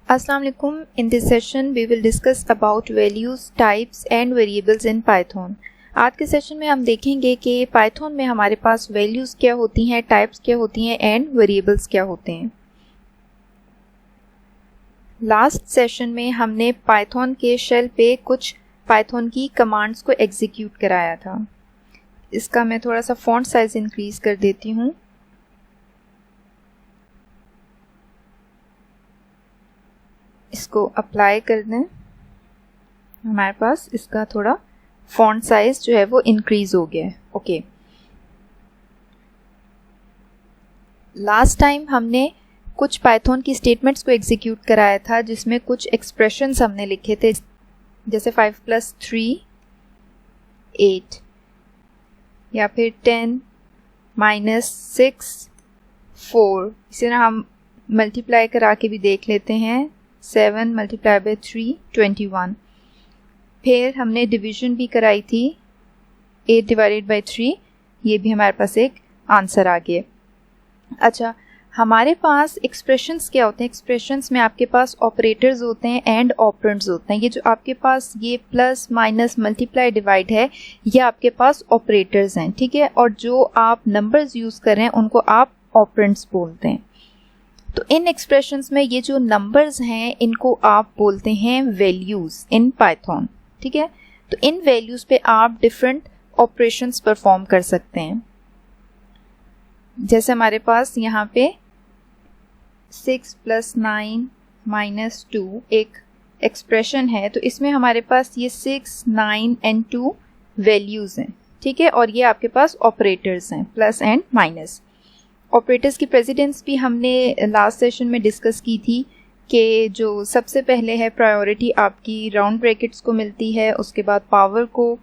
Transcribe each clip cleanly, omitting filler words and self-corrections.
Assalamu alaikum. In this session we will discuss about values, types and variables in Python. आज के session में हम देखेंगे कि Python में हमारे पास values क्या होती हैं, types क्या होती हैं and variables क्या होते हैं. लास्ट सेशन में हमने Python के शेल पे कुछ Python की कमांड्स को एग्जीक्यूट कराया था. इसका मैं थोड़ा सा फॉन्ट साइज इंक्रीज कर देती हूँ. इसको अप्लाई कर दें. हमारे पास इसका थोड़ा फॉन्ट साइज जो है वो इंक्रीज हो गया है. ओके, लास्ट टाइम हमने कुछ पाइथन की स्टेटमेंट्स को एग्जीक्यूट कराया था जिसमें कुछ एक्सप्रेशंस हमने लिखे थे, जैसे 5 + 3 8 या फिर 10 - 6 4. इसी तरह हम मल्टीप्लाई करा के भी देख लेते हैं. 7 × 3 21. फिर हमने डिवीजन भी कराई थी 8/3. ये भी हमारे पास एक आंसर आ गया. अच्छा, हमारे पास एक्सप्रेशंस क्या होते हैं? एक्सप्रेशंस में आपके पास ऑपरेटर्स होते हैं एंड ऑपरेंड्स होते हैं. ये जो आपके पास ये प्लस माइनस मल्टीप्लाई डिवाइड है, ये आपके पास ऑपरेटर्स हैं, ठीक है. और जो आप नंबर्स यूज़ कर रहे हैं उनको आप ऑपरेंड्स बोलते हैं. तो इन एक्सप्रेशंस में ये जो नंबर्स हैं इनको आप बोलते हैं वैल्यूज़ इन पाइथन, ठीक है. तो इन वैल्यूज़ पे आप डिफरेंट ऑपरेशंस परफॉर्म कर सकते हैं. जैसे हमारे पास यहाँ पे 6 + 9 - 2 एक एक्सप्रेशन है. तो इसमें हमारे पास ये 6, 9 and 2 वैल्यूज़ हैं, ठीक है. और ये आपके पास ऑपरेटर्स हैं, प्लस एंड माइनस. ऑपरेटर्स की प्रेसिडेंस भी हमने लास्ट सेशन में डिस्कस की थी कि जो सबसे पहले है प्रायोरिटी आपकी राउंड ब्रैकेट्स को मिलती है, उसके बाद पावर को,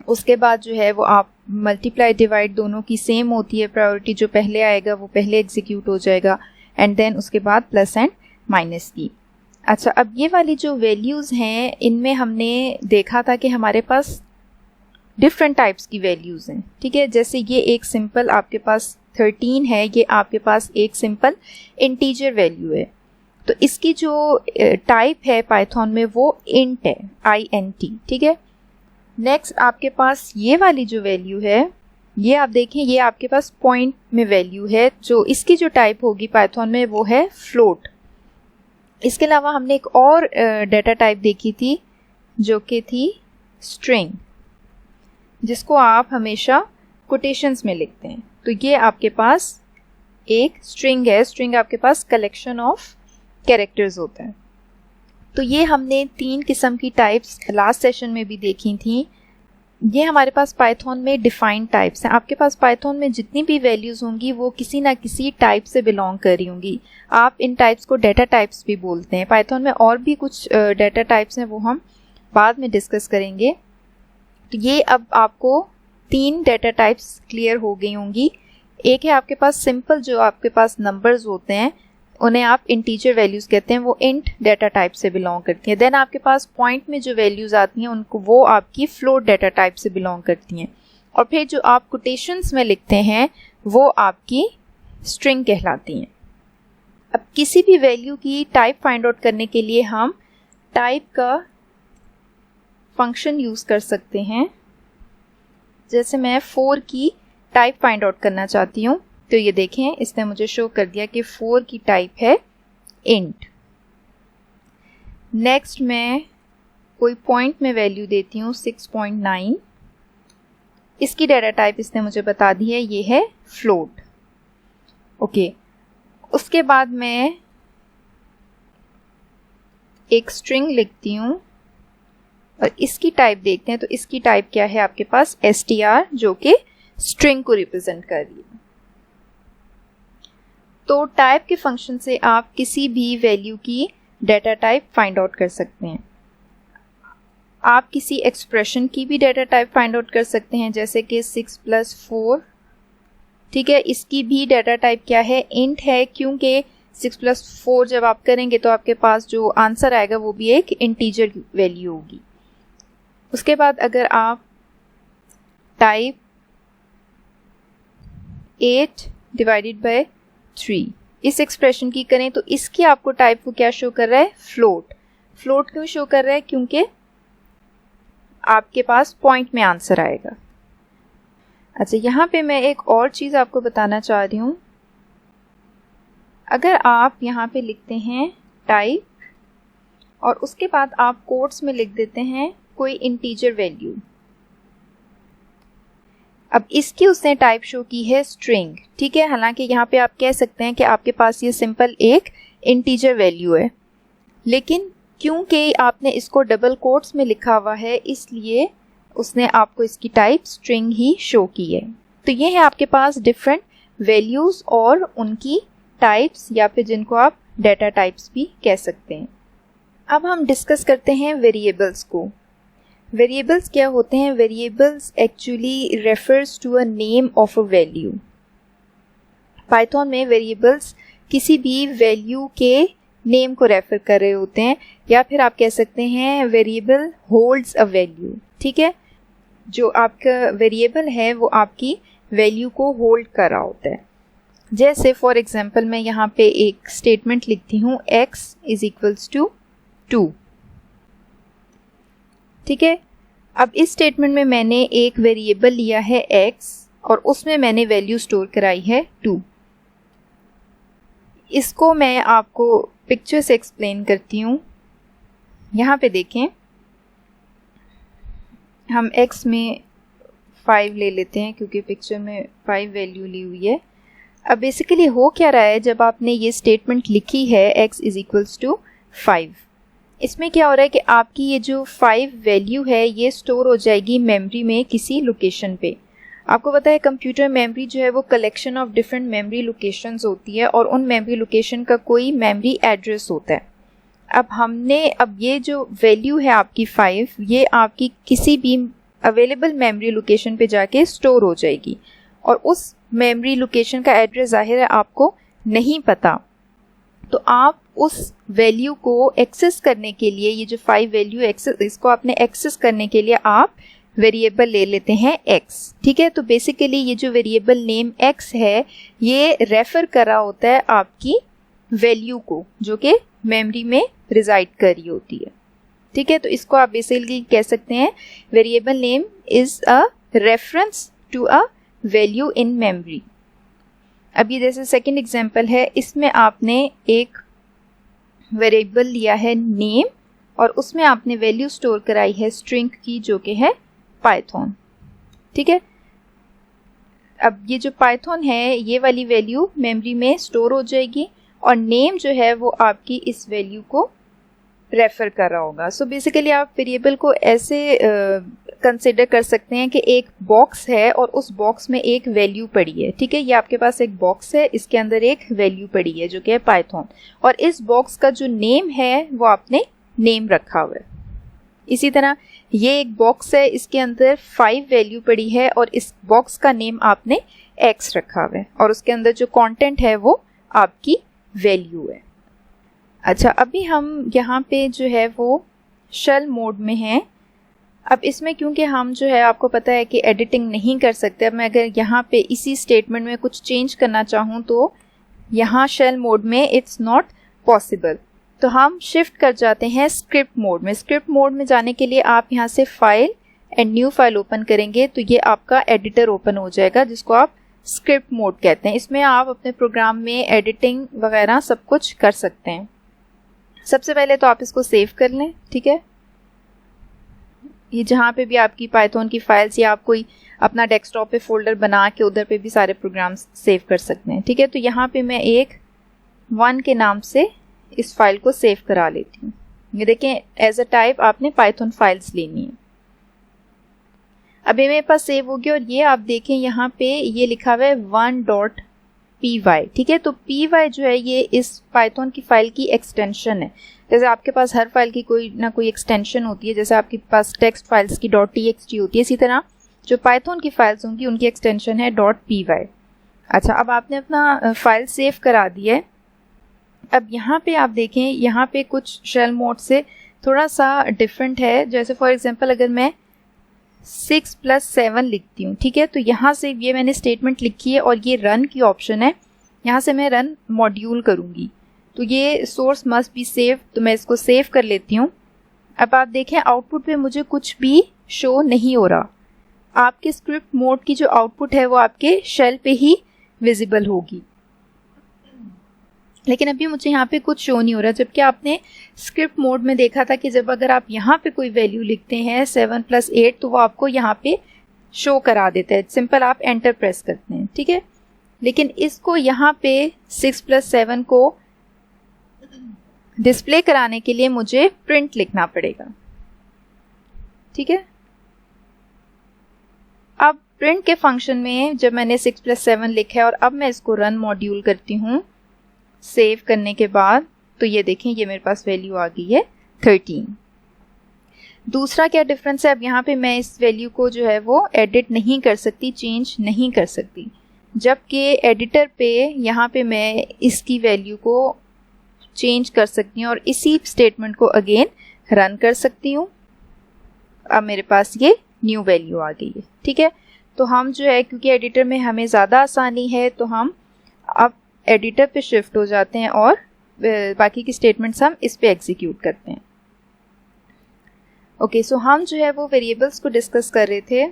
उसके बाद जो है वो आप मल्टीप्लाई डिवाइड दोनों की सेम होती है. प्रायोरिटी जो पहले आएगा वो पहले एग्जीक्यूट हो जाएगा एंड देन उसके बाद प्लस एंड माइनस की. अच्छा, अब ये वाली जो वैल्यूज़ हैं इनमें हमने देखा था कि हमारे पास डिफरेंट टाइप्स की वैल्यूज़ हैं, ठीक है. जैसे ये एक सिंपल आपके पास 13 है, ये आपके पास एक सिंपल इंटीजर वैल्यू है. तो इसकी जो टाइप है पाइथन में वो इंट है, INT, ठीक है. नेक्स्ट आपके पास ये वाली जो वैल्यू है, ये आप देखें, ये आपके पास पॉइंट में वैल्यू है. जो इसकी जो टाइप होगी पाइथन में वो है फ्लोट. इसके अलावा हमने एक और डेटा टाइप देखी थी जो कि थी स्ट्रिंग, जिसको आप हमेशा कोटेशंस में लिखते हैं. तो ये आपके पास एक स्ट्रिंग है. स्ट्रिंग आपके पास कलेक्शन ऑफ कैरेक्टर्स होता है. तो ये हमने 3 किस्म की टाइप्स लास्ट सेशन में भी देखी थी. ये हमारे पास पाइथन में डिफाइंड टाइप्स हैं. आपके पास पाइथन में जितनी भी वैल्यूज़ होंगी वो किसी ना किसी टाइप से बिलोंग कर रही होंगी. आप इन टाइप्स को डेटा टाइप्स भी बोलते हैं. पाइथन में और भी कुछ डेटा टाइप्स हैं, वो हम बाद में डिस्कस करेंगे. तो ये अब आपको 3 डेटा टाइप्स क्लियर हो गई होंगी. एक है आपके पास सिंपल, जो आपके पास नंबर्स होते हैं उन्हें आप इंटीजर वैल्यूज़ कहते हैं, वो इंट डेटा टाइप से बिलोंग करती हैं. देन आपके पास पॉइंट में जो वैल्यूज़ आती हैं उनको वो आपकी फ्लोट डेटा टाइप से बिलोंग करती हैं. और फिर जो आप कोटेशंस में लिखते हैं वो आपकी स्ट्रिंग कहलाती हैं. अब किसी भी वैल्यू की टाइप फाइंड आउट करने के लिए हम टाइप का फंक्शन यूज़ कर सकते हैं. जैसे मैं 4 की टाइप फाइंड आउट करना चाहती हूँ, तो ये देखें इसने मुझे शो कर दिया कि 4 की टाइप है इंट. नेक्स्ट मैं कोई पॉइंट में वैल्यू देती हूँ 6.9. इसकी डेटा टाइप इसने मुझे बता दी है, ये है फ्लोट. ओके, उसके बाद मैं एक स्ट्रिंग लिखती हूँ और इसकी टाइप देखते हैं. तो इसकी टाइप क्या है आपके पास? str, जो कि स्ट्रिंग को रिप्रेजेंट कर रही है. तो टाइप के फंक्शन से आप किसी भी वैल्यू की डेटा टाइप फाइंड आउट कर सकते हैं. आप किसी एक्सप्रेशन की भी डेटा टाइप फाइंड आउट कर सकते हैं, जैसे कि 6 + 4, ठीक है. इसकी भी डेटा टाइप क्या है? इंट है, क्योंकि 6 + 4 जब आप करेंगे तो आपके पास जो आंसर आएगा वो भी एक इंटीजर वैल्यू होगी. उसके बाद अगर आप टाइप 8 / 3 इस एक्सप्रेशन की करें तो इसकी आपको टाइप वो क्या शो कर रहा है, फ्लोट। फ्लोट क्यों शो कर रहा है, क्योंकि आपके पास पॉइंट में आंसर आएगा। अच्छा, यहाँ पे मैं एक और चीज़ आपको बताना चाह रही हूँ। अगर आप यहाँ पे लिखते हैं टाइप और उसके बाद आप कोट्स में लिख देते हैं कोई इंटीजर वैल्यू, अब इसकी उसने टाइप शो की है स्ट्रिंग, ठीक है। हालांकि यहाँ पे आप कह सकते हैं कि आपके पास ये सिंपल एक इंटीजर वैल्यू है, लेकिन क्योंकि आपने इसको डबल कोट्स में लिखा हुआ है इसलिए उसने आपको इसकी टाइप स्ट्रिंग ही शो की है। तो ये है आपके पास डिफरेंट वैल्यूज़ और उनकी टाइप्स, या फिर जिनको आप डेटा टाइप्स भी कह सकते हैं। अब हम डिस्कस करते हैं वेरिएबल्स को। वेरिएबल्स क्या होते हैं? Variables actually refers to a name of a value. Python में वेरिएबल्स किसी भी वैल्यू के नेम को रेफर कर रहे होते हैं, या फिर आप कह सकते हैं वेरिएबल होल्ड्स अ वैल्यू, ठीक है। जो आपका वेरिएबल है वो आपकी वैल्यू को होल्ड कर रहा होता है। जैसे फॉर एग्जांपल मैं यहाँ पे एक स्टेटमेंट लिखती हूँ x इज इक्वल्स टू 2, ठीक है। अब इस स्टेटमेंट में मैंने एक वेरिएबल लिया है x और उसमें मैंने वैल्यू स्टोर कराई है 2। इसको मैं आपको पिक्चर से एक्सप्लेन करती हूँ। यहाँ पे देखें, हम x में 5 ले लेते हैं क्योंकि पिक्चर में 5 वैल्यू ली हुई है। अब बेसिकली हो क्या रहा है, जब आपने ये स्टेटमेंट लिखी है x इज इक्वल्स टू 5, इसमें क्या हो रहा है कि आपकी ये जो 5 वैल्यू है ये स्टोर हो जाएगी मेमोरी में किसी लोकेशन पे। आपको पता है कंप्यूटर मेमोरी जो है वो collection of different memory locations होती है और उन मेमोरी लोकेशन का कोई मेमोरी एड्रेस होता है। अब ये जो वैल्यू है आपकी 5, ये आपकी किसी भी अवेलेबल मेमोरी लोकेशन पे जाके स्टोर हो जाएगी और उस मेमोरी लोकेशन का एड्रेस जाहिर है आपको नहीं पता। तो आप उस वैल्यू को एक्सेस करने के लिए, ये जो 5 वैल्यू एक्सेस, इसको आपने एक्सेस करने के लिए आप वेरिएबल ले लेते हैं x, ठीक है। तो बेसिकली ये जो वेरिएबल नेम x है ये रेफर कर रहा होता है आपकी वैल्यू को जो कि मेमोरी में रिजाइड कर रही होती है, ठीक है। तो इसको आप बेसिकली कह सकते हैं variable name is a reference to a value in memory. अब ये जैसे सेकंड एग्जांपल है, इसमें आपने एक वेरिएबल लिया है नेम और उसमें आपने वैल्यू स्टोर कराई है स्ट्रिंग की जो कि है पाइथन, ठीक है। अब ये जो पाइथन है ये वाली वैल्यू मेमोरी में स्टोर हो जाएगी और नेम जो है वो आपकी इस वैल्यू को रेफर कर रहा होगा। सो बेसिकली आप वेरिएबल को ऐसे कंसिडर कर सकते हैं कि एक बॉक्स है और उस बॉक्स में एक वैल्यू पड़ी है, ठीक है। ये आपके पास एक बॉक्स है, इसके अंदर एक वैल्यू पड़ी है जो कि है पाइथन, और इस बॉक्स का जो नेम है वो आपने नेम रखा हुआ है। इसी तरह ये एक बॉक्स है, इसके अंदर 5 वैल्यू पड़ी है और इस बॉक्स का नेम आपने x रखा हुआ है और उसके अंदर जो कंटेंट है वो आपकी वैल्यू है। अच्छा, अभी हम यहाँ पे जो है वो शेल मोड में हैं। अब इसमें क्योंकि हम जो है आपको पता है कि एडिटिंग नहीं कर सकते, अब मैं अगर यहाँ पे इसी स्टेटमेंट में कुछ चेंज करना चाहूँ तो यहाँ शेल मोड में इट्स नॉट पॉसिबल। तो हम शिफ्ट कर जाते हैं स्क्रिप्ट मोड में। स्क्रिप्ट मोड में जाने के लिए आप यहाँ से file and new file open करेंगे तो ये आपका एडिटर ओपन हो जाएगा जिसको आप स्क्रिप्ट मोड कहते हैं। इसमें आप अपने प्रोग्राम में एडिटिंग वगैरह सब कुछ कर सकते हैं। सबसे पहले तो आप इसको सेव कर लें, ठीक है। ये जहाँ पे भी आपकी पाइथन की फाइल्स, या आप कोई अपना डेस्कटॉप पे फोल्डर बना के उधर पे भी सारे प्रोग्राम्स सेव कर सकते हैं, ठीक है। तो यहाँ पे मैं एक 1 के नाम से इस फाइल को सेव करा लेती हूँ। ये देखें, एज अ टाइप आपने पाइथन फाइल्स लेनी है। अभी मेरे पास सेव हो गया और ये आप देखें यहाँ पे ये लिखा हुआ है 1.py, ठीक है। तो py जो है ये इस पाइथन की फाइल की एक्सटेंशन है। जैसे आपके पास हर फाइल की कोई ना कोई एक्सटेंशन होती है, जैसे आपके पास टेक्स्ट फाइल्स की .txt होती है, इसी तरह जो पाइथन की फाइल्स होंगी उनकी एक्सटेंशन है .py। अच्छा, अब आपने अपना फाइल सेव करा दी है। अब यहाँ पे आप देखें, यहाँ पे कुछ शेल मोड से थोड़ा सा डिफरेंट है। जैसे फॉर एग्जांपल अगर मैं 6 + 7 लिखती हूँ, ठीक है, तो यहाँ से ये मैंने स्टेटमेंट लिखी है और ये रन की ऑप्शन है। यहाँ से मैं रन मॉड्यूल करूँगी। तो ये सोर्स मस्ट बी सेव, तो मैं इसको सेव कर लेती हूँ। अब आप देखें आउटपुट पे मुझे कुछ भी शो नहीं हो रहा। आपके स्क्रिप्ट मोड की जो आउटपुट है वो आपके शेल पे ही विजिबल होगी, लेकिन अभी मुझे यहाँ पे कुछ शो नहीं हो रहा। जबकि आपने स्क्रिप्ट मोड में देखा था कि जब अगर आप यहाँ पे कोई वैल्यू लिखते हैं 7 + 8 तो वो आपको यहाँ पे शो करा देता है। सिंपल आप एंटर प्रेस करते हैं, ठीक है। लेकिन इसको यहाँ पे 6 + 7 को डिस्प्ले कराने के लिए मुझे प्रिंट लिखना पड़ेगा, ठीक है। अब प्रिंट के फंक्शन में जब मैंने 6 + 7 लिखा है और अब मैं इसको रन मॉड्यूल करती हूँ सेव करने के बाद, तो ये देखें ये मेरे पास वैल्यू आ गई है 13। दूसरा क्या डिफरेंस है, अब यहाँ पे मैं इस वैल्यू को जो है वो एडिट नहीं कर सकती, चेंज नहीं कर सकती, जबकि एडिटर पे यहाँ पे मैं इसकी वैल्यू को चेंज कर सकती हूँ और इसी स्टेटमेंट को अगेन रन कर सकती हूँ। अब मेरे पास ये न्यू वैल्यू आ गई है, ठीक है। तो हम जो है क्योंकि एडिटर में हमें ज़्यादा आसानी है तो हम अब एडिटर पे शिफ्ट हो जाते हैं और बाकी की स्टेटमेंट्स हम इस पे एग्जीक्यूट करते हैं। ओके, सो हम जो है वो वेरिएबल्स को डिस्कस कर रहे थे।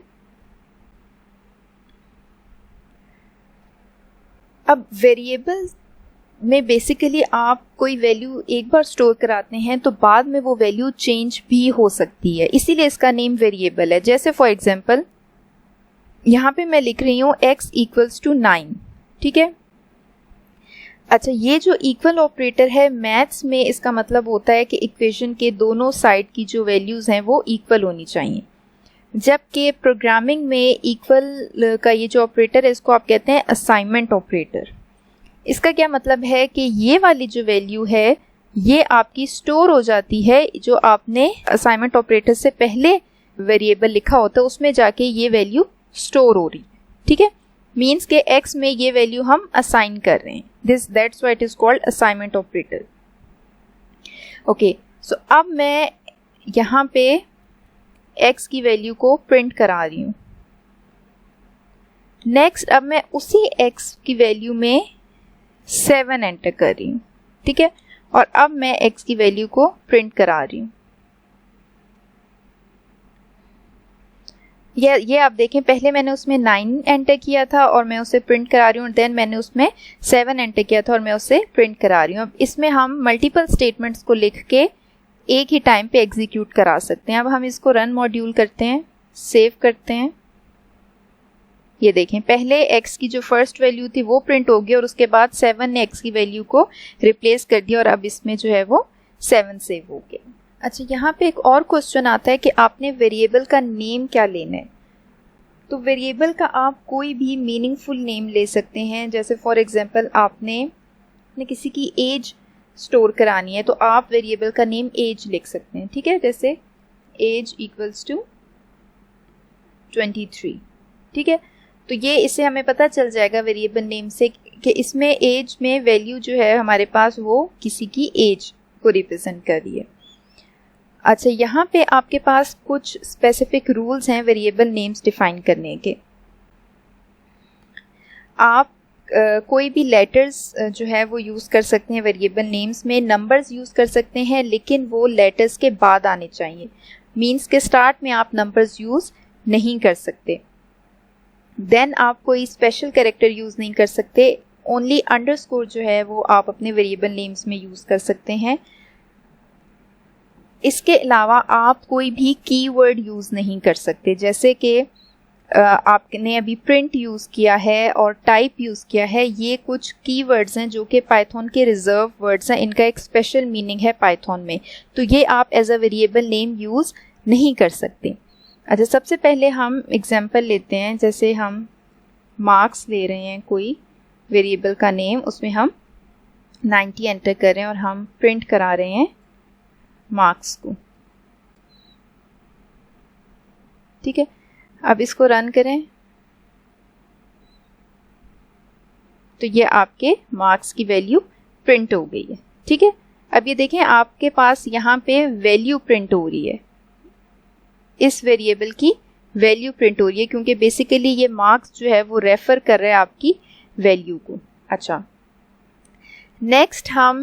अब वेरिएबल्स में बेसिकली आप कोई वैल्यू एक बार स्टोर कराते हैं तो बाद में वो वैल्यू चेंज भी हो सकती है, इसीलिए इसका नेम वेरिएबल है। जैसे फॉर एग्जांपल यहाँ पे मैं लिख रही हूँ x = 9, ठीक है। अच्छा, ये जो इक्वल ऑपरेटर है मैथ्स में इसका मतलब होता है कि इक्वेशन के दोनों साइड की जो वैल्यूज़ हैं वो इक्वल होनी चाहिए, जबकि प्रोग्रामिंग में इक्वल का ये जो ऑपरेटर है इसको आप कहते हैं असाइनमेंट ऑपरेटर। इसका क्या मतलब है कि ये वाली जो वैल्यू है ये आपकी स्टोर हो जाती है, जो आपने असाइनमेंट ऑपरेटर से पहले वेरिएबल लिखा होता है उसमें जाके ये वैल्यू स्टोर हो रही, ठीक है। मीन्स के x में ये वैल्यू हम असाइन कर रहे हैं, that's why it is called assignment operator. Okay, so अब मैं यहाँ पे x की वैल्यू को प्रिंट करा रही हूँ। नेक्स्ट अब मैं उसी x की वैल्यू में 7 एंटर कर रही हूँ, ठीक है। और अब मैं x की वैल्यू को प्रिंट करा रही हूँ। ये आप देखें पहले मैंने उसमें 9 एंटर किया था और मैं उसे प्रिंट करा रही हूँ, देन मैंने उसमें 7 एंटर किया था और मैं उसे प्रिंट करा रही हूँ। अब इसमें हम मल्टीपल स्टेटमेंट्स को लिख के एक ही टाइम पे एग्जीक्यूट करा सकते हैं। अब हम इसको रन मॉड्यूल करते हैं, सेव करते हैं। ये देखें पहले x की जो फर्स्ट वैल्यू थी वो प्रिंट हो गई और उसके बाद 7 ने x की वैल्यू को रिप्लेस कर दिया और अब इसमें जो है वो 7 सेव हो गया। अच्छा, यहाँ पे एक और क्वेश्चन आता है कि आपने वेरिएबल का नेम क्या लेना है। तो वेरिएबल का आप कोई भी मीनिंगफुल नेम ले सकते हैं। जैसे फॉर एग्जांपल आपने किसी की एज स्टोर करानी है तो आप वेरिएबल का नेम एज लिख सकते हैं, ठीक है। जैसे एज = 23, ठीक है। तो ये इससे हमें पता चल जाएगा वेरिएबल नेम से कि इसमें एज में वैल्यू जो है हमारे पास वो किसी की एज को रिप्रेजेंट कर रही है। अच्छा, यहाँ पे आपके पास कुछ स्पेसिफिक रूल्स हैं वेरिएबल नेम्स डिफाइन करने के। आप कोई भी लेटर्स जो है वो यूज़ कर सकते हैं वेरिएबल नेम्स में। नंबर्स यूज़ कर सकते हैं लेकिन वो लेटर्स के बाद आने चाहिए, मीन्स के स्टार्ट में आप नंबर्स यूज़ नहीं कर सकते। देन आप कोई स्पेशल कैरेक्टर यूज़ नहीं कर सकते। ओनली अंडरस्कोर जो है वो आप अपने वेरिएबल नेम्स में यूज़ कर सकते हैं। इसके अलावा आप कोई भी कीवर्ड यूज़ नहीं कर सकते। जैसे कि आपने अभी प्रिंट यूज़ किया है और टाइप यूज़ किया है, ये कुछ कीवर्ड्स हैं जो कि पाइथन के रिजर्व वर्ड्स हैं, इनका एक स्पेशल मीनिंग है पाइथन में, तो ये आप as a variable name use नहीं कर सकते। अच्छा, सबसे पहले हम एग्जांपल लेते हैं। जैसे हम मार्क्स ले रहे हैं कोई वेरिएबल का नेम, उसमें हम 90 एंटर कर रहे हैं और हम प्रिंट करा रहे हैं मार्क्स को, ठीक है। अब इसको रन करें तो ये आपके मार्क्स की वैल्यू प्रिंट हो गई है, ठीक है। अब ये देखें आपके पास यहाँ पे वैल्यू प्रिंट हो रही है, इस वेरिएबल की वैल्यू प्रिंट हो रही है क्योंकि बेसिकली ये मार्क्स जो है वो रेफर कर रहा है आपकी वैल्यू को। अच्छा, नेक्स्ट हम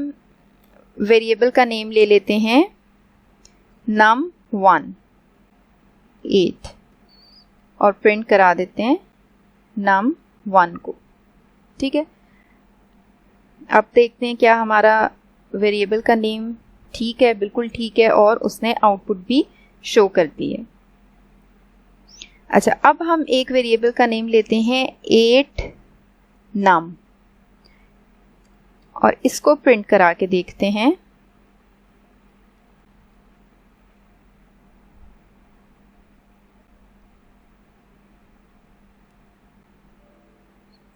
वेरिएबल का नेम ले लेते हैं num1 8 और प्रिंट करा देते हैं num1 को। ठीक है, अब देखते हैं क्या हमारा वेरिएबल का नेम ठीक है, बिल्कुल ठीक है, और उसने आउटपुट भी शो कर दी है। अच्छा, अब हम एक वेरिएबल का नेम लेते हैं 8 num और इसको प्रिंट करा के देखते हैं।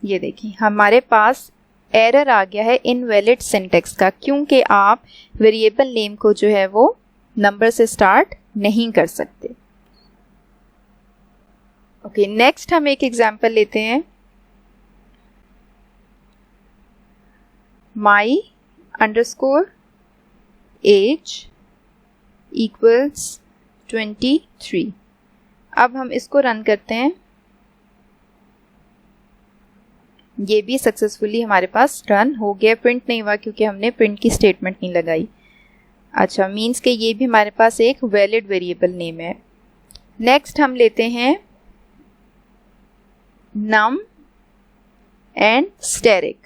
ये देखिए हमारे पास एरर आ गया है इनवैलिड सिंटैक्स का, क्योंकि आप वेरिएबल नेम को जो है वो नंबर से स्टार्ट नहीं कर सकते। ओके, नेक्स्ट हम एक एग्जांपल लेते हैं। my underscore age equals 23। अब हम इसको रन करते हैं। ये भी सक्सेसफुली हमारे पास रन हो गया, प्रिंट नहीं हुआ क्योंकि हमने प्रिंट की स्टेटमेंट नहीं लगाई। अच्छा, मीन्स कि ये भी हमारे पास एक वैलिड वेरिएबल नेम है। नेक्स्ट हम लेते हैं num एंड स्टेरिक।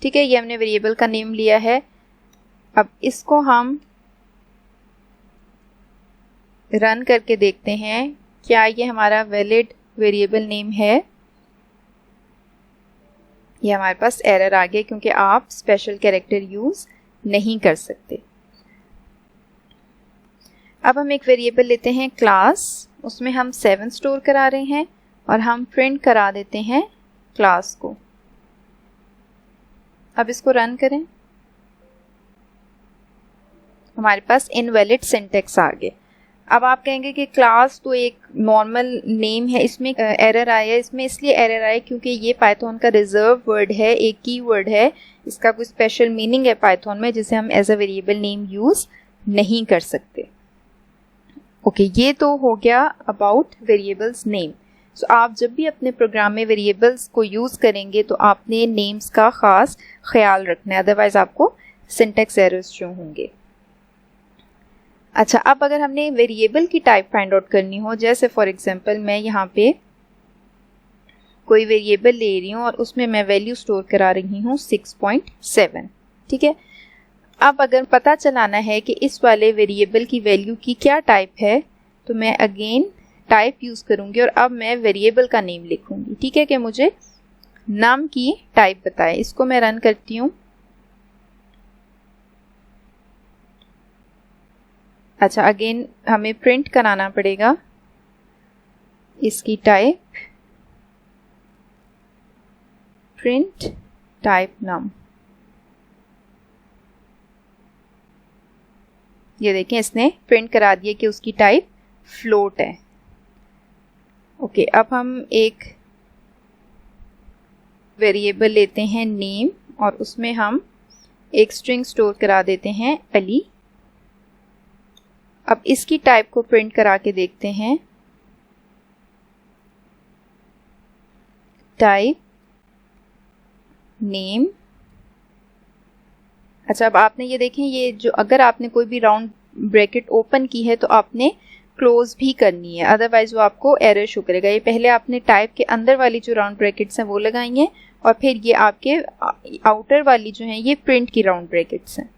ठीक है, ये हमने वेरिएबल का नेम लिया है। अब इसको हम रन करके देखते हैं क्या ये हमारा वैलिड वेरिएबल नेम है। ये हमारे पास एरर आ गया क्योंकि आप स्पेशल कैरेक्टर यूज नहीं कर सकते। अब हम एक वेरिएबल लेते हैं क्लास, उसमें हम 7 स्टोर करा रहे हैं और हम प्रिंट करा देते हैं क्लास को। अब इसको रन करें, हमारे पास इनवैलिड सिंटैक्स आ गए। अब आप कहेंगे कि क्लास तो एक नॉर्मल नेम है, इसमें एरर आया। इसमें इसलिए एरर आया क्योंकि ये पाइथन का रिजर्व वर्ड है, एक कीवर्ड है, इसका कोई स्पेशल मीनिंग है पाइथन में जिसे हम as a variable name use नहीं कर सकते। ओके, ये तो हो गया अबाउट वेरिएबल्स नेम। सो आप जब भी अपने प्रोग्राम में वेरिएबल्स को यूज़ करेंगे तो आपने नेम्स का ख़ास ख्याल रखना है, अदरवाइज आपको सिंटैक्स एरर्स जो होंगे। अच्छा, अब अगर हमने वेरिएबल की टाइप फाइंड आउट करनी हो, जैसे फॉर एग्जांपल मैं यहाँ पे कोई वेरिएबल ले रही हूँ और उसमें मैं वैल्यू स्टोर करा रही हूँ 6.7। ठीक है, अब अगर पता चलाना है कि इस वाले वेरिएबल की वैल्यू की क्या टाइप है, तो मैं अगेन टाइप यूज़ करूँगी और अब मैं वेरिएबल का नेम लिखूँगी। ठीक है, कि मुझे num की टाइप बताए। इसको मैं रन करती हूँ। अच्छा, अगेन हमें प्रिंट कराना पड़ेगा इसकी टाइप, प्रिंट टाइप num। ये देखें इसने प्रिंट करा दिया कि उसकी टाइप फ्लोट है। ओके, अब हम एक वेरिएबल लेते हैं नेम और उसमें हम एक स्ट्रिंग स्टोर करा देते हैं अली। अब इसकी टाइप को प्रिंट करा के देखते हैं, टाइप नेम। अच्छा, अब आपने ये देखें, ये जो अगर आपने कोई भी राउंड ब्रैकेट ओपन की है तो आपने क्लोज भी करनी है, अदरवाइज वो आपको एरर शो करेगा। ये पहले आपने टाइप के अंदर वाली जो राउंड ब्रैकेट्स हैं वो लगाई हैं और फिर ये आपके आउटर वाली जो हैं ये प्रिंट की राउंड ब्रैकेट्स हैं।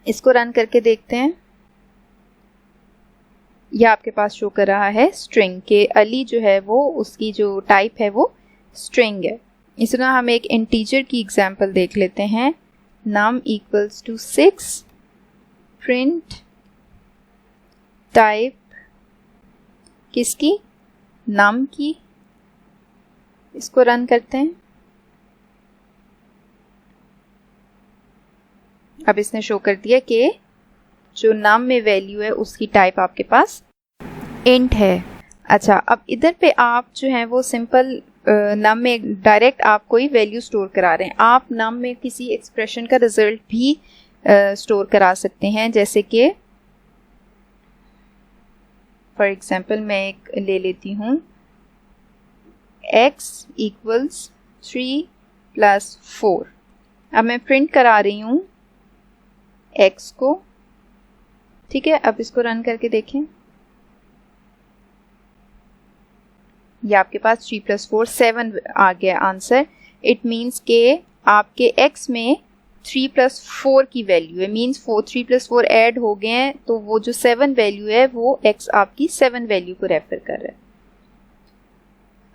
इसको रन करके देखते हैं। यह आपके पास शो कर रहा है स्ट्रिंग के अली जो है वो उसकी जो टाइप है वो स्ट्रिंग है। इस तरह हम एक इंटीजर की एग्जांपल देख लेते हैं। num equals to 6, print type किसकी, num की। इसको रन करते हैं। अब इसने शो कर दिया कि जो num में वैल्यू है उसकी टाइप आपके पास int है। अच्छा, अब इधर पे आप जो है वो सिंपल num में डायरेक्ट आप कोई वैल्यू स्टोर करा रहे हैं। आप num में किसी एक्सप्रेशन का रिजल्ट भी स्टोर करा सकते हैं, जैसे कि फॉर एग्जांपल मैं एक ले लेती हूँ x equals 3 + 4। अब मैं प्रिंट करा रही हूँ x को, ठीक है। अब इसको रन करके देखें, ये आपके पास 3 + 4 7 आ गया आंसर। इट मीन्स के आपके x में 3 + 4 की वैल्यू है, मीन्स 3 + 4 ऐड हो गए हैं, तो वो जो 7 वैल्यू है वो x आपकी 7 वैल्यू को रेफर कर रहा है।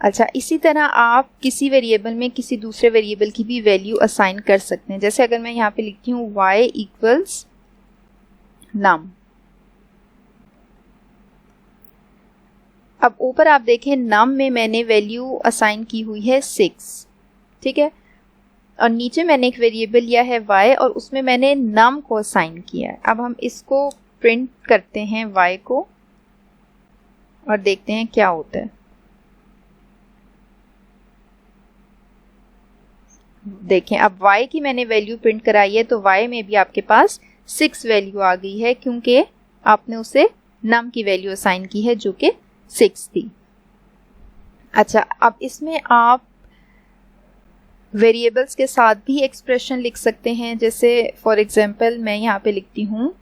अच्छा, इसी तरह आप किसी वेरिएबल में किसी दूसरे वेरिएबल की भी वैल्यू असाइन कर सकते हैं। जैसे अगर मैं यहाँ पे लिखती हूँ y = num, अब ऊपर आप देखें num में मैंने वैल्यू असाइन की हुई है 6, ठीक है, और नीचे मैंने एक वेरिएबल लिया है y और उसमें मैंने num को असाइन किया है। अब हम इसको प्रिंट करते हैं y को और देखते हैं क्या होता है। देखें, अब y की मैंने वैल्यू प्रिंट कराई है, तो y में भी आपके पास 6 वैल्यू आ गई है, क्योंकि आपने उसे num की वैल्यू असाइन की है जो कि 6 थी। अच्छा, अब इसमें आप वेरिएबल्स के साथ भी एक्सप्रेशन लिख सकते हैं। जैसे फॉर एग्जांपल मैं यहाँ पे लिखती हूँ,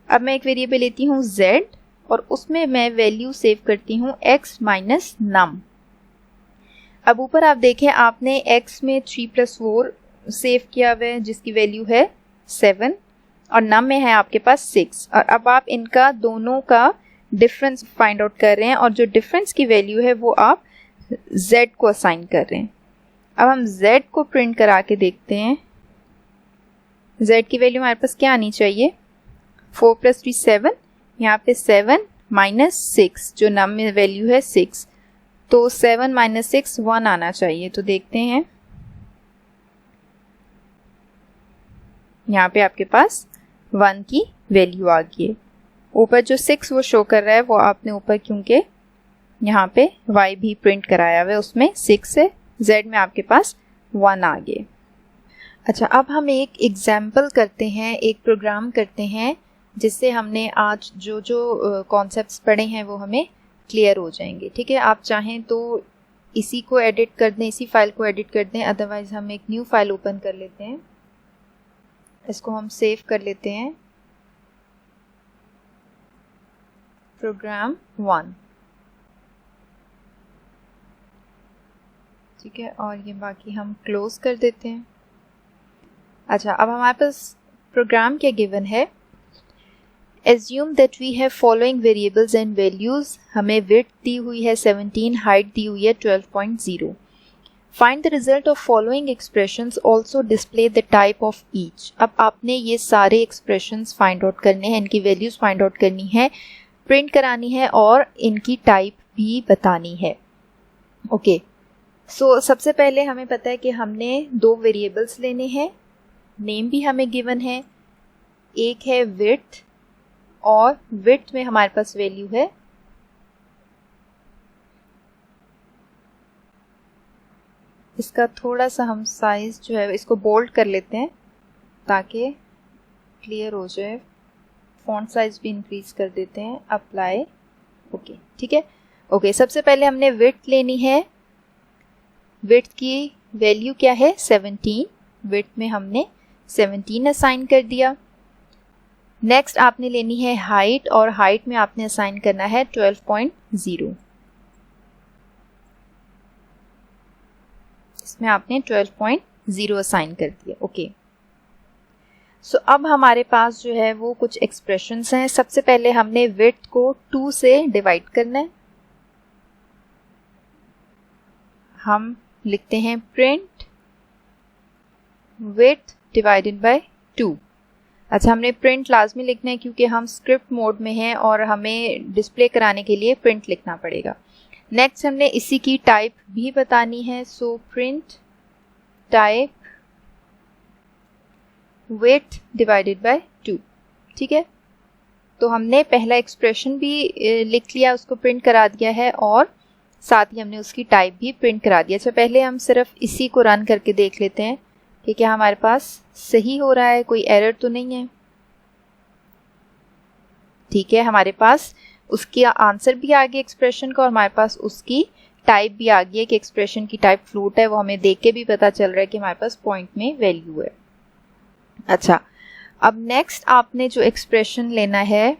अब मैं एक वेरिएबल लेती हूँ z और उसमें मैं वैल्यू सेव करती हूँ x - num। अब ऊपर आप देखें, आपने x में 3 + 4 सेव किया हुआ है जिसकी वैल्यू है 7 और num में है आपके पास 6, और अब आप इनका दोनों का डिफरेंस फाइंड आउट कर रहे हैं और जो डिफरेंस की वैल्यू है वो आप z को असाइन कर रहे हैं। अब हम z को प्रिंट करा के देखते हैं। z की वैल्यू हमारे पास क्या आनी चाहिए, 4 + 3 7, यहाँ पे 7 - 6 जो num में वैल्यू है 6, तो 7 - 6 1 आना चाहिए। तो देखते हैं, यहाँ पे आपके पास 1 की वैल्यू आ गई है। ऊपर जो 6 वो शो कर रहा है वो आपने ऊपर क्योंकि यहाँ पे y भी प्रिंट कराया हुआ है उसमें 6 है, z में आपके पास 1 आ गए। अच्छा, अब हम एक एग्जाम्पल करते हैं, एक प्रोग्राम करते हैं जिससे हमने आज जो कॉन्सेप्ट्स पढ़े हैं वो हमें क्लियर हो जाएंगे, ठीक है। आप चाहें तो इसी को एडिट कर दें, इसी फाइल को एडिट कर दें, अदरवाइज हम एक न्यू फाइल ओपन कर लेते हैं, इसको हम सेव कर लेते हैं, प्रोग्राम 1, ठीक है, और ये बाकी हम क्लोज कर देते हैं। अच्छा, अब हमारे पास प्रोग्राम क्या गिवन है, Assume that we have following variables and values। हमें width दी हुई है 17, height दी हुई है 12.0। Find the result of following expressions, also display the type of each। अब आपने ये सारे expressions find out करने हैं, इनकी values find out करनी है, print करानी है और इनकी type भी बतानी है। ओके, सो सबसे पहले हमें पता है कि हमने 2 variables लेने हैं, name भी हमें given है, एक है width और width में हमारे पास वैल्यू है इसका थोड़ा सा हम साइज जो है इसको बोल्ड कर लेते हैं ताकि क्लियर हो जाए, फॉन्ट साइज भी इंक्रीज कर देते हैं, अप्लाई, ओके, ठीक है। ओके, सबसे पहले हमने width लेनी है, width की वैल्यू क्या है 17, width में हमने 17 असाइन कर दिया। नेक्स्ट आपने लेनी है हाइट और हाइट में आपने असाइन करना है 12.0, इसमें आपने 12.0 असाइन कर दिया। ओके, सो अब हमारे पास जो है वो कुछ एक्सप्रेशंस हैं। सबसे पहले हमने विड्थ को 2 से डिवाइड करना है, हम लिखते हैं प्रिंट विड्थ डिवाइडेड बाय 2। अच्छा, हमने प्रिंट लाजमी लिखना है क्योंकि हम स्क्रिप्ट मोड में हैं और हमें डिस्प्ले कराने के लिए प्रिंट लिखना पड़ेगा। नेक्स्ट हमने इसी की टाइप भी बतानी है, so print type width divided by 2, ठीक है। तो हमने पहला एक्सप्रेशन भी लिख लिया, उसको प्रिंट करा दिया है और साथ ही हमने उसकी टाइप भी प्रिंट करा दिया। अच्छा, पहले हम सिर्फ इसी को रन करके देख लेते हैं कि क्या हमारे पास सही हो रहा है, कोई एरर तो नहीं है। ठीक है, हमारे पास उसकी आंसर भी आ गया एक्सप्रेशन का और हमारे पास उसकी टाइप भी आ गई है कि एक्सप्रेशन की टाइप फ्लोट है, वो हमें देख के भी पता चल रहा है कि हमारे पास पॉइंट में वैल्यू है। अच्छा, अब नेक्स्ट आपने जो एक्सप्रेशन लेना है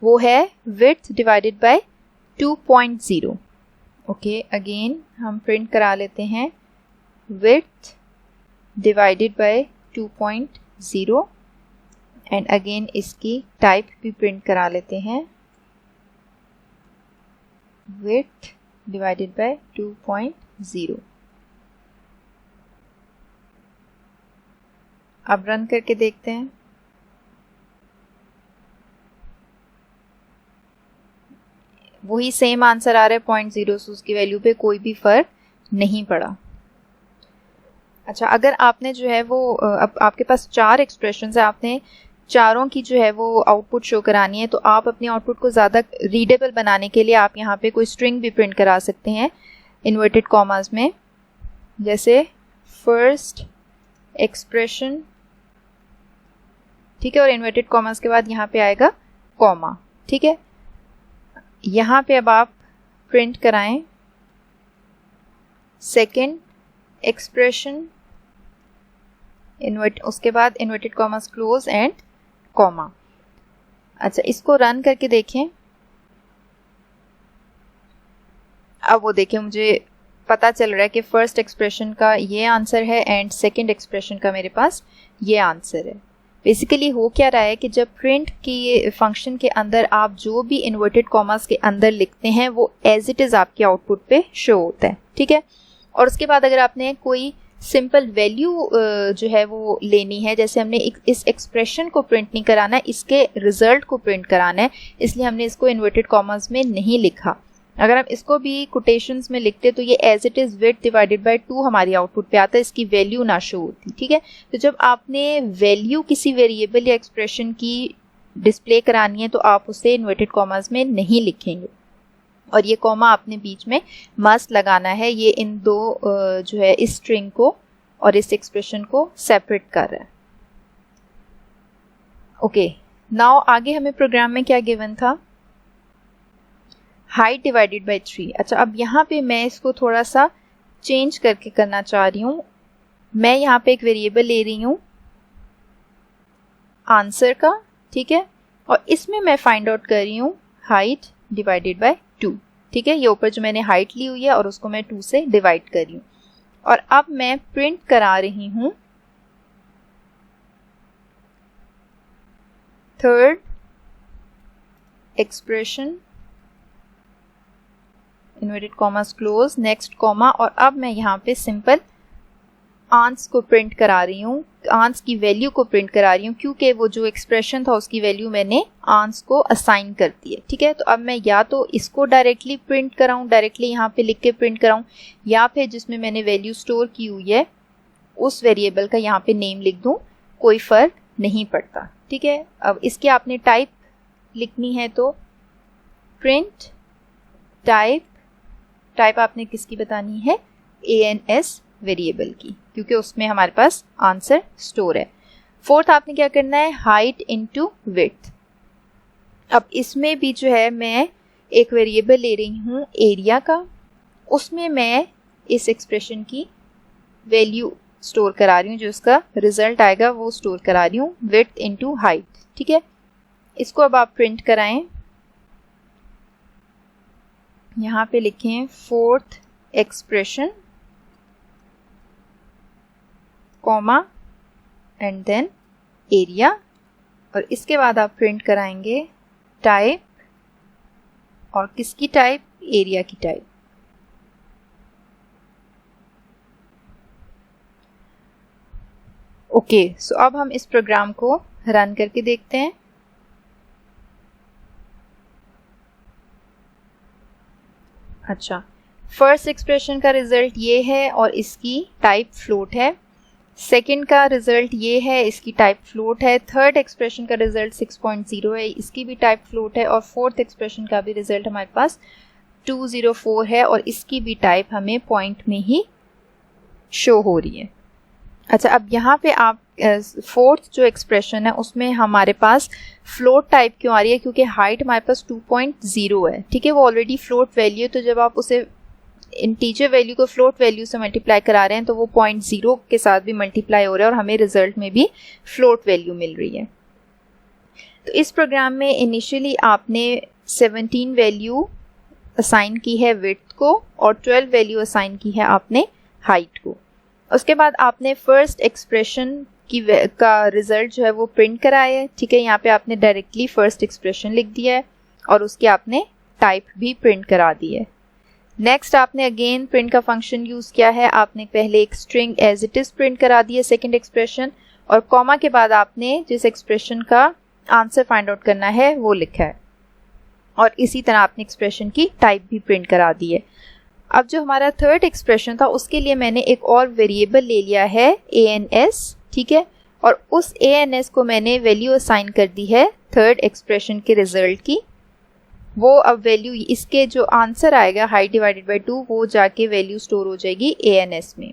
वो है width divided bye 2.0। Okay, again हम प्रिंट करा लेते हैं width divided bye 2.0 and again इसकी टाइप भी प्रिंट करा लेते हैं विड्थ डिवाइडेड बाय 2.0। अब रन करके देखते हैं। वही सेम आंसर आ रहा है 0.0, so उसकी वैल्यू पे कोई भी फर्क नहीं पड़ा। अच्छा, अगर आपने जो है वो अब आपके पास 4 एक्सप्रेशंस है, आपने चारों की जो है वो आउटपुट शो करानी है, तो आप अपने आउटपुट को ज़्यादा रीडेबल बनाने के लिए आप यहाँ पे कोई स्ट्रिंग भी प्रिंट करा सकते हैं इन्वर्टेड कॉमास में, जैसे फर्स्ट एक्सप्रेशन, ठीक है, और इन्वर्टेड कॉमास के बाद यहाँ पे आएगा कॉमा, ठीक है। यहाँ पे अब आप प्रिंट कराएं सेकेंड एक्सप्रेशन, उसके बाद inverted commas close and comma. अच्छा, इसको रन करके देखें। अब वो देखें, मुझे पता चल रहा है कि फर्स्ट एक्सप्रेशन का ये आंसर है एंड सेकंड एक्सप्रेशन का मेरे पास ये आंसर है। बेसिकली हो क्या रहा है कि जब प्रिंट की फंक्शन के अंदर आप जो भी इन्वर्टेड कॉमास के अंदर लिखते हैं वो एज इट इज़ आपके आउटपुट पे शो होता है, ठीक है। और उसके बाद अगर आपने कोई सिंपल वैल्यू जो है वो लेनी है, जैसे हमने इस एक्सप्रेशन को प्रिंट नहीं कराना है, इसके रिजल्ट को प्रिंट कराना है, इसलिए हमने इसको इन्वर्टेड कॉमास में नहीं लिखा। अगर हम इसको भी कोटेशंस में लिखते तो ये as it is width divided by 2 हमारी आउटपुट पे आता है, इसकी वैल्यू ना शो होती, ठीक है। तो जब आपने वैल्यू किसी वेरिएबल या एक्सप्रेशन की डिस्प्ले करानी है तो आप उसे इन्वर्टेड कॉमास में नहीं लिखेंगे, और ये कॉमा आपने बीच में मस्ट लगाना है, ये इन दो जो है इस स्ट्रिंग को और इस एक्सप्रेशन को सेपरेट कर रहा है। ओके, नाउ आगे हमें प्रोग्राम में क्या गिवन था, हाइट डिवाइडेड बाय 3। अच्छा, अब यहाँ पे मैं इसको थोड़ा सा चेंज करके करना चाह रही हूँ। मैं यहाँ पे एक वेरिएबल ले रही हूँ आंसर का, ठीक है, और इसमें मैं फाइंड आउट कर रही हूँ हाइट डिवाइडेड बाय 2, ठीक है। ये ऊपर जो मैंने हाइट ली हुई है और उसको मैं 2 से डिवाइड कर रही हूँ, और अब मैं प्रिंट करा रही हूँ third expression, inverted commas close, next comma, और अब मैं यहाँ पे सिंपल आंस को प्रिंट करा रही हूँ, आंस की वैल्यू को प्रिंट करा रही हूँ, क्योंकि वो जो एक्सप्रेशन था उसकी वैल्यू मैंने आंस को असाइन कर दी है, ठीक है। तो अब मैं या तो इसको डायरेक्टली प्रिंट कराऊँ, डायरेक्टली यहाँ पे लिख के प्रिंट कराऊँ, या फिर जिसमें मैंने वैल्यू स्टोर की हुई है उस वेरिएबल का यहाँ पे नेम लिख दूँ, कोई फ़र्क नहीं पड़ता, ठीक है। अब इसकी आपने टाइप लिखनी है तो प्रिंट टाइप आपने किसकी बतानी है, ANS वेरिएबल की, क्योंकि उसमें हमारे पास आंसर स्टोर है। फोर्थ आपने क्या करना है, हाइट इनटू विड्थ। अब इसमें भी जो है मैं एक वेरिएबल ले रही हूँ एरिया का, उसमें मैं इस एक्सप्रेशन की वैल्यू स्टोर करा रही हूँ, जो उसका रिजल्ट आएगा वो स्टोर करा रही हूँ विड्थ इनटू हाइट, ठीक है। इसको अब आप प्रिंट कराएं, यहाँ पे लिखें fourth expression comma and then area, और इसके बाद आप प्रिंट कराएंगे टाइप, और किसकी टाइप, एरिया की टाइप। ओके, सो अब हम इस प्रोग्राम को रन करके देखते हैं। अच्छा, फर्स्ट एक्सप्रेशन का रिजल्ट ये है और इसकी टाइप फ्लोट है, सेकंड का रिजल्ट ये है, इसकी टाइप फ्लोट है, थर्ड एक्सप्रेशन का रिजल्ट 6.0 है, इसकी भी टाइप फ्लोट है, और फोर्थ एक्सप्रेशन का भी रिजल्ट हमारे पास 204 है और इसकी भी टाइप हमें पॉइंट में ही शो हो रही है। अच्छा, अब यहाँ पे आप फोर्थ जो एक्सप्रेशन है उसमें हमारे पास फ्लोट टाइप क्यों आ रही है, क्योंकि हाइट हमारे पास 2.0 है, ठीक है, वो ऑलरेडी फ्लोट वैल्यू, तो जब आप उसे इंटीजर वैल्यू को फ्लोट वैल्यू से मल्टीप्लाई करा रहे हैं तो वो 0.0 के साथ भी मल्टीप्लाई हो रहा है और हमें रिजल्ट में भी फ्लोट वैल्यू मिल रही है। तो इस प्रोग्राम में इनिशियली आपने 17 वैल्यू असाइन की है विड्थ को और 12 वैल्यू असाइन की है आपने हाइट को। उसके बाद आपने फर्स्ट एक्सप्रेशन का रिजल्ट जो है वो प्रिंट कराया है, ठीक है, यहाँ पे आपने डायरेक्टली फर्स्ट एक्सप्रेशन लिख दिया है और उसकी आपने टाइप भी प्रिंट करा दी है। नेक्स्ट आपने अगेन प्रिंट का फंक्शन यूज़ किया है, आपने पहले एक string as it is print करा दी है सेकेंड एक्सप्रेशन, और कॉमा के बाद आपने जिस एक्सप्रेशन का आंसर फाइंड आउट करना है वो लिखा है, और इसी तरह आपने एक्सप्रेशन की टाइप भी प्रिंट करा दी है। अब जो हमारा थर्ड एक्सप्रेशन था उसके लिए मैंने एक और वेरिएबल ले लिया है ans, ठीक है, और उस ans को मैंने वैल्यू असाइन कर दी है थर्ड एक्सप्रेशन के रिजल्ट की। वो अब वैल्यू इसके जो आंसर आएगा हाइट डिवाइडेड बाई 2 वो जाके वैल्यू स्टोर हो जाएगी ans में,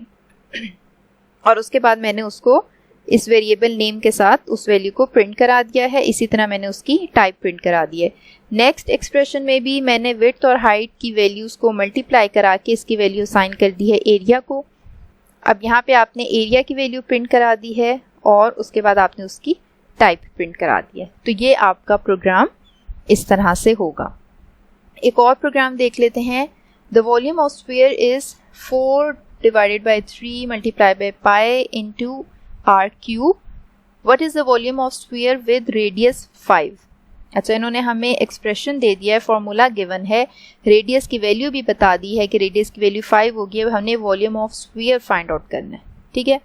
और उसके बाद मैंने उसको इस वेरिएबल नेम के साथ उस वैल्यू को प्रिंट करा दिया है। इसी तरह मैंने उसकी टाइप प्रिंट करा दी है। नेक्स्ट एक्सप्रेशन में भी मैंने विड्थ और हाइट की वैल्यूज़ को मल्टीप्लाई करा के इसकी वैल्यू असाइन कर दी है एरिया को। अब यहाँ पे आपने एरिया की वैल्यू प्रिंट करा दी है और उसके बाद आपने उसकी टाइप प्रिंट करा दी है। तो ये आपका प्रोग्राम इस तरह से होगा। एक और प्रोग्राम देख लेते हैं। The volume of sphere is 4 divided by 3 multiply by pi into R cube. What is the volume of sphere with radius 5। अच्छा, इन्होंने हमें एक्सप्रेशन दे दिया है, फॉर्मूला गिवन है, रेडियस की वैल्यू भी बता दी है कि रेडियस की वैल्यू 5 होगी। अब हमने volume of sphere find out करना है, ठीक है।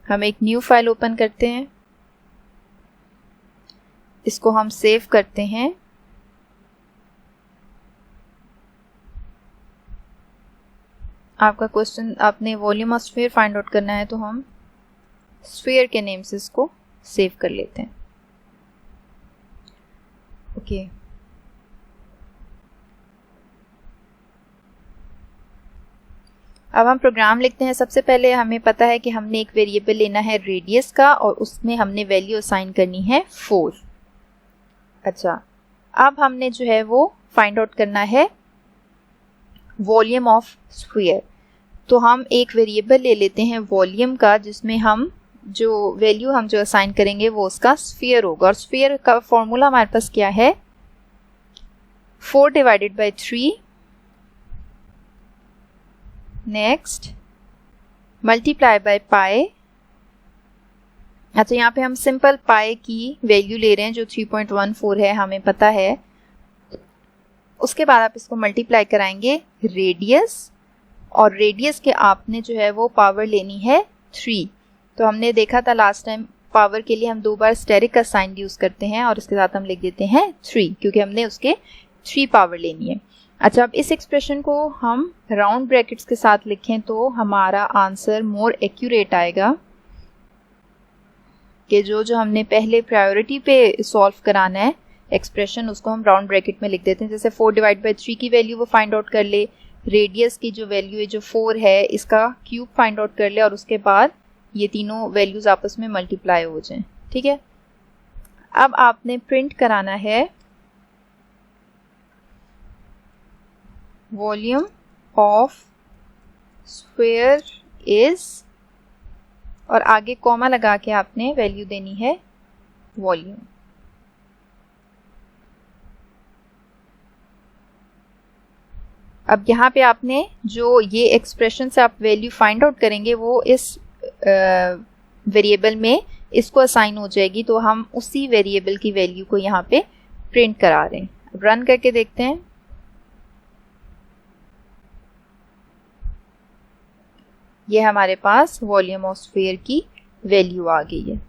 हम एक न्यू फाइल ओपन करते हैं, इसको हम सेव करते हैं। आपका क्वेश्चन, आपने volume of sphere find out करना है तो हम स्फीयर के नेम से इसको सेव कर लेते हैं। ओके, अब हम प्रोग्राम लिखते हैं। सबसे पहले हमें पता है कि हमने एक वेरिएबल लेना है रेडियस का और उसमें हमने वैल्यू असाइन करनी है 4। अच्छा, अब हमने जो है वो फाइंड आउट करना है वॉल्यूम ऑफ स्फीयर। तो हम एक वेरिएबल ले लेते हैं वॉल्यूम का, जिसमें हम जो वैल्यू हम जो असाइन करेंगे वो उसका स्फीयर होगा, और स्फीयर का फॉर्मूला हमारे पास क्या है, 4 divided by 3 next multiply by pi. अच्छा, यहाँ पे हम सिंपल पाई की वैल्यू ले रहे हैं जो 3.14 है, हमें पता है। उसके बाद आप इसको मल्टीप्लाई कराएंगे रेडियस, और रेडियस के आपने जो है वो पावर लेनी है 3। तो हमने देखा था लास्ट टाइम पावर के लिए हम 2 बार स्टेरिक का साइन यूज़ करते हैं और इसके साथ हम लिख देते हैं 3, क्योंकि हमने उसके 3 पावर लेनी है। अच्छा, अब इस एक्सप्रेशन को हम राउंड ब्रैकेट्स के साथ लिखें तो हमारा आंसर मोर एक्यूरेट आएगा, कि जो हमने पहले प्रायोरिटी पे सॉल्व कराना है एक्सप्रेशन, उसको हम राउंड ब्रैकेट में लिख देते हैं। जैसे 4 डिवाइड बाई 3 की वैल्यू वो फाइंड आउट कर ले, रेडियस की जो वैल्यू है जो 4 है इसका क्यूब फाइंड आउट कर ले, और उसके बाद ये तीनों वैल्यूज आपस में मल्टीप्लाई हो जाएं, ठीक है। अब आपने प्रिंट कराना है वॉल्यूम ऑफ स्फीयर इज, और आगे कॉमा लगा के आपने वैल्यू देनी है वॉल्यूम। अब यहाँ पे आपने जो ये एक्सप्रेशन से आप वैल्यू फाइंड आउट करेंगे वो इस वेरिएबल में इसको असाइन हो जाएगी, तो हम उसी वेरिएबल की वैल्यू को यहाँ पे प्रिंट करा रहे हैं। अब रन करके देखते हैं। ये हमारे पास वॉल्यूम ऑफ स्फीयर की वैल्यू आ गई है।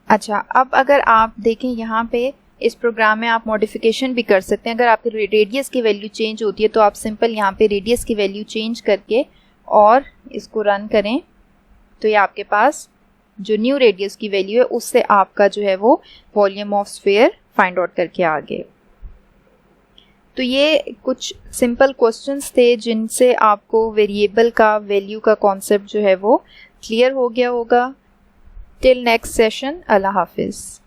अच्छा, अब अगर आप देखें यहाँ पे इस प्रोग्राम में आप मॉडिफिकेशन भी कर सकते हैं। अगर आपकी रेडियस की वैल्यू चेंज होती है तो आप सिंपल यहाँ पे रेडियस की वैल्यू चेंज करके और इसको रन करें, तो ये आपके पास जो न्यू रेडियस की वैल्यू है उससे आपका जो है वो volume of sphere find out करके आ गए। तो ये कुछ सिंपल क्वेश्चंस थे जिनसे आपको वेरिएबल का वैल्यू का कॉन्सेप्ट जो है वो क्लियर हो गया होगा। टिल नेक्स्ट सेशन, अल्लाह हाफिज़।